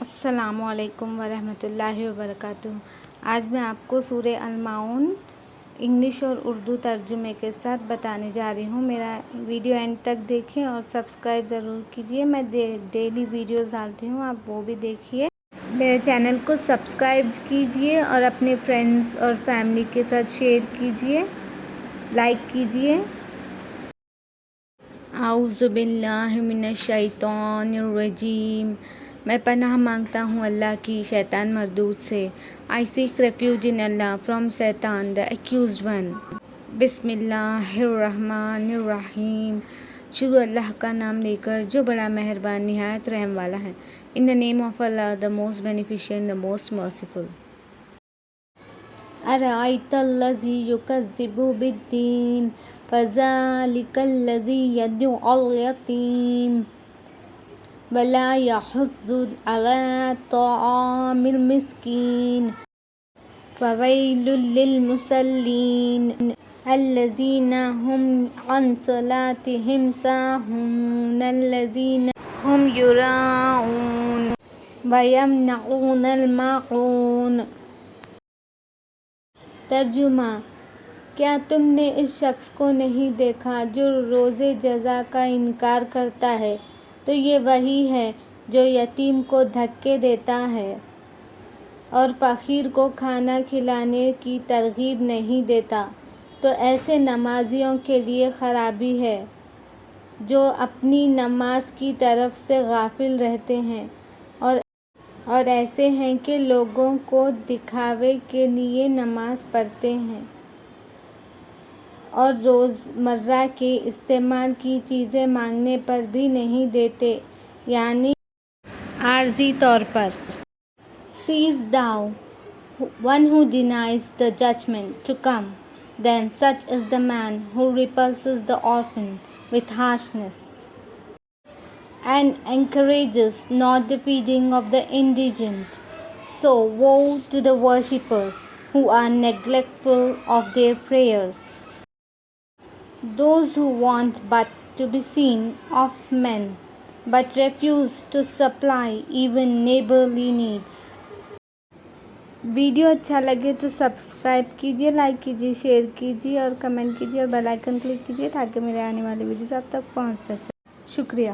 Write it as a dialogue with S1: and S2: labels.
S1: السلام علیکم ورحمۃ اللہ وبرکاتہ۔ آج میں آپ کو سورہ الماعون انگلش اور اردو ترجمے کے ساتھ بتانے جا رہی ہوں۔ میرا ویڈیو اینڈ تک دیکھیں اور سبسکرائب ضرور کیجیے۔ میں ڈیلی ویڈیوز ڈالتی ہوں، آپ وہ بھی دیکھیے۔ میرے چینل کو سبسکرائب کیجیے اور اپنے فرینڈز اور فیملی کے ساتھ شیئر کیجیے، لائک کیجیے۔ اعوذ باللہ من الشیطان الرجیم۔ میں پناہ مانگتا ہوں اللہ کی شیطان مردود سے۔ I seek refuge in Allah from Satan, the accused one۔ بسم اللہ الرحمن الرحیم۔ شروع اللہ کا نام لے کر جو بڑا مہربان نہایت رحم والا ہے۔ In the name of Allah, the most beneficent, the most merciful۔ أَرَأَيْتَ الَّذِي يُكَذِّبُ بِالدِّينِ فَذَلِكَ الَّذِي يَدُعُّ الْيَتِيمَ وَلَا يَحُضُّ عَلَىٰ طَعَامِ الْمِسْكِينِ فَوَيْلٌ لِّلْمُصَلِّينَ الَّذِينَ هُمْ عَنْ صَلَاتِهِمْ سَاهُونَ الَّذِينَ هُمْ يُرَاءُونَ وَيَمْنَعُونَ الْمَاعُونَ۔ ترجمہ: کیا تم نے اس شخص کو نہیں دیکھا جو روز جزا کا انکار کرتا ہے؟ تو یہ وہی ہے جو یتیم کو دھکے دیتا ہے اور فقیر کو کھانا کھلانے کی ترغیب نہیں دیتا۔ تو ایسے نمازیوں کے لیے خرابی ہے جو اپنی نماز کی طرف سے غافل رہتے ہیں، اور ایسے ہیں کہ لوگوں کو دکھاوے کے لیے نماز پڑھتے ہیں اور روزمرہ کے استعمال کی چیزیں مانگنے پر بھی نہیں دیتے، یعنی عارضی طور پر۔ Seest thou one who denies the judgment to come? Then such is the man who repulses the orphan with harshness and encourages not the feeding of the indigent. So woe to the worshippers who are neglectful of their prayers, those who want but to be seen of men, but refuse to supply even neighborly needs۔ Video اچھا لگے تو subscribe کیجیے، like کیجیے، share کیجیے اور comment کیجیے اور bell icon click کیجیے تاکہ میرے آنے والے ویڈیوز آپ تک پہنچ سکیں۔ شکریہ۔